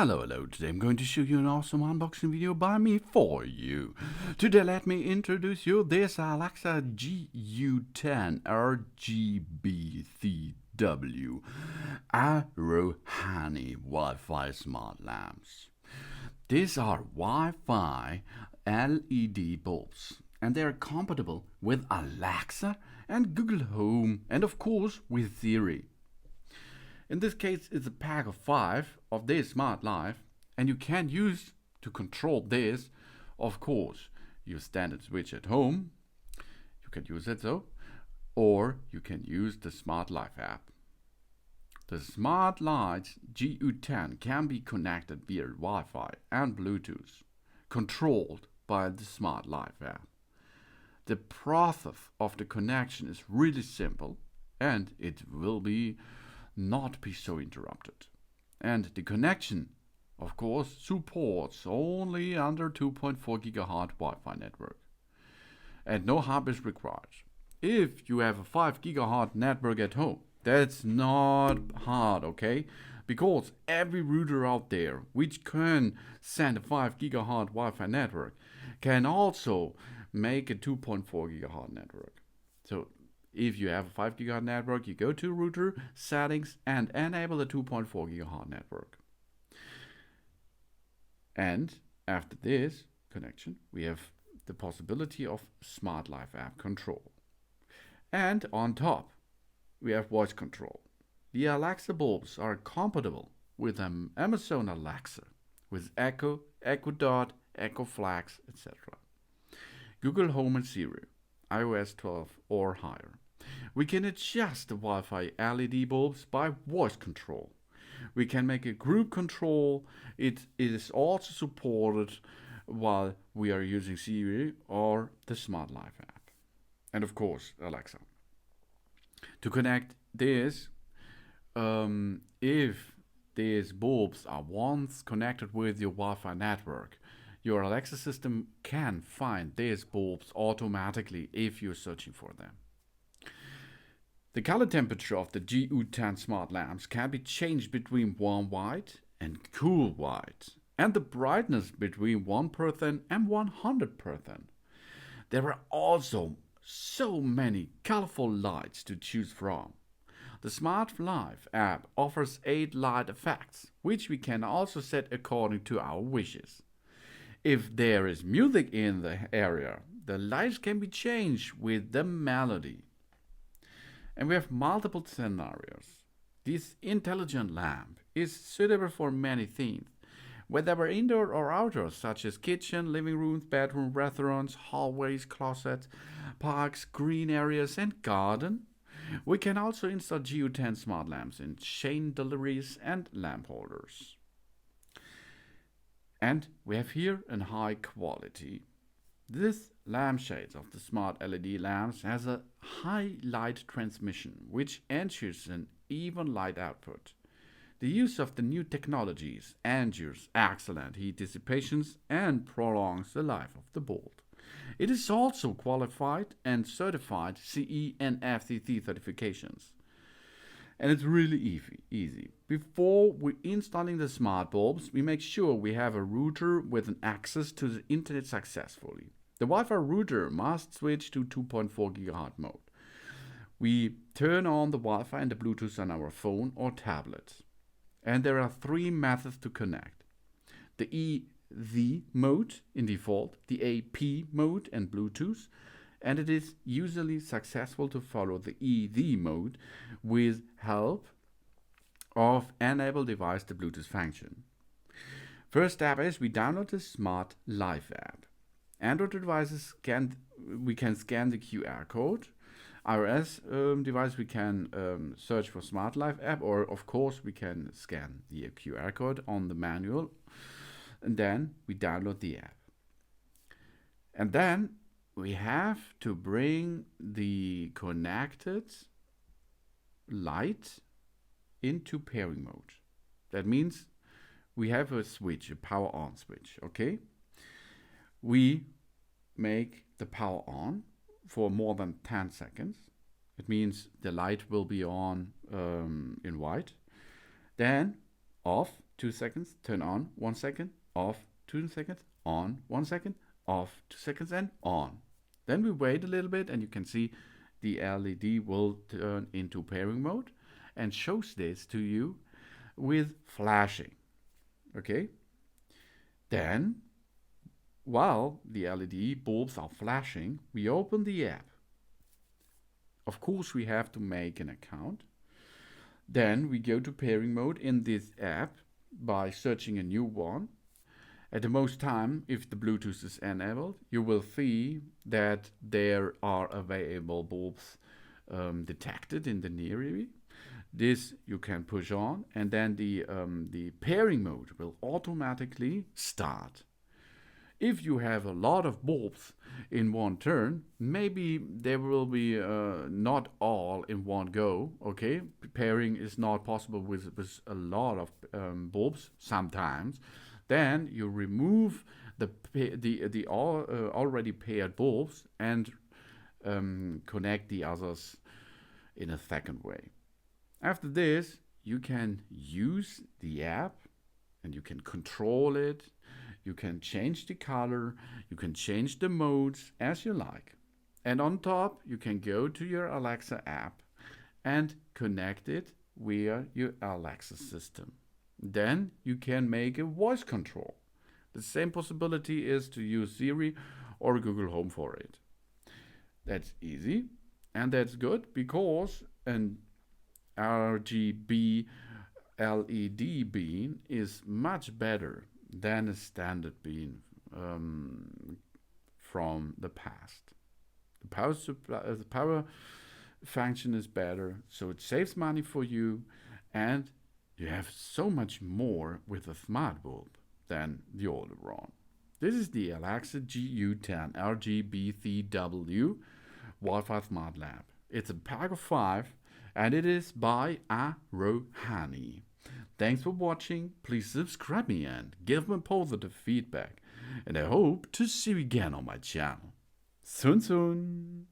Hello, today I'm going to show you an awesome unboxing video by me for you. Today let me introduce you this Alexa GU10 RGBCW AROHANI Wi-Fi smart lamps. These are Wi-Fi LED bulbs and they are compatible with Alexa and Google Home and of course with Siri. In this case, it's a pack of 5 of this smart life, and you can use to control this, of course, your standard switch at home. You can use it so, or you can use the Smart Life app. The Smart Lights GU10 can be connected via Wi-Fi and Bluetooth, controlled by the Smart Life app. The process of the connection is really simple, and it will not be so interrupted. And the connection, of course, supports only under 2.4 GHz Wi-Fi network. And no hub is required. If you have a 5 GHz network at home, that's not hard, okay? Because every router out there which can send a 5 GHz Wi-Fi network can also make a 2.4 GHz network. So if you have a 5 GHz network, you go to router settings and enable the 2.4 GHz network. And after this connection, we have the possibility of Smart Life app control. And on top, we have voice control. The Alexa bulbs are compatible with Amazon Alexa, with Echo, Echo Dot, Echo Flex, etc. Google Home and Siri, iOS 12 or higher. We can adjust the Wi-Fi LED bulbs by voice control. We can make a group control. It is also supported while we are using Siri or the Smart Life app. And of course, Alexa. To connect this, if these bulbs are once connected with your Wi-Fi network, your Alexa system can find these bulbs automatically if you're searching for them. The color temperature of the GU10 smart lamps can be changed between warm white and cool white, and the brightness between 1% and 100%. There are also so many colorful lights to choose from. The Smart Life app offers 8 light effects, which we can also set according to our wishes. If there is music in the area, the lights can be changed with the melody. And we have multiple scenarios. This intelligent lamp is suitable for many themes, whether indoor or outdoor, such as kitchen, living rooms, bedroom, restaurants, hallways, closets, parks, green areas, and garden. We can also install GU10 smart lamps in chandeliers and lamp holders. And we have here a high quality. This lampshade of the smart LED lamps has a high light transmission, which ensures an even light output. The use of the new technologies ensures excellent heat dissipation and prolongs the life of the bulb. It is also qualified and certified CE and FCC certifications. And it's really easy. Before we installing the smart bulbs, we make sure we have a router with an access to the internet successfully. The Wi-Fi router must switch to 2.4 GHz mode. We turn on the Wi-Fi and the Bluetooth on our phone or tablet. And there are 3 methods to connect. The EZ mode in default, the AP mode and Bluetooth, and it is usually successful to follow the EZ mode with help of enable device the Bluetooth function. First step is we download the Smart Life app. Android devices we can scan the QR code. iOS device we can search for Smart Life app, or of course we can scan the QR code on the manual, and then we download the app. And then we have to bring the connected light into pairing mode. That means we have a switch, a power on switch, okay? We make the power on for more than 10 seconds. It means the light will be on in white. Then off 2 seconds, turn on, 1 second, off, 2 seconds, on, 1 second, off, 2 seconds, and on. Then we wait a little bit and you can see the LED will turn into pairing mode and shows this to you with flashing. Okay? Then, while the LED bulbs are flashing, we open the app. Of course, we have to make an account. Then we go to pairing mode in this app by searching a new one. At the most time, if the Bluetooth is enabled, you will see that there are available bulbs detected in the near area. This you can push on, and then the pairing mode will automatically start. If you have a lot of bulbs in one turn, maybe there will be not all in one go. Okay, pairing is not possible with a lot of bulbs sometimes. Then you remove the already paired bulbs and connect the others in a second way. After this, you can use the app and you can control it. You can change the color, you can change the modes as you like. And on top, you can go to your Alexa app and connect it via your Alexa system. Then you can make a voice control. The same possibility is to use Siri or Google Home for it. That's easy and that's good because an RGB LED beam is much better than a standard beam from the past. The power function is better, so it saves money for you, and you have so much more with a smart bulb than the older one. This is the Alexa GU10 RGBCW Wi-Fi Smart Lamp. It's a pack of 5 and it is by AROHANI. Thanks for watching. Please subscribe me and give me positive feedback. And I hope to see you again on my channel. Soon.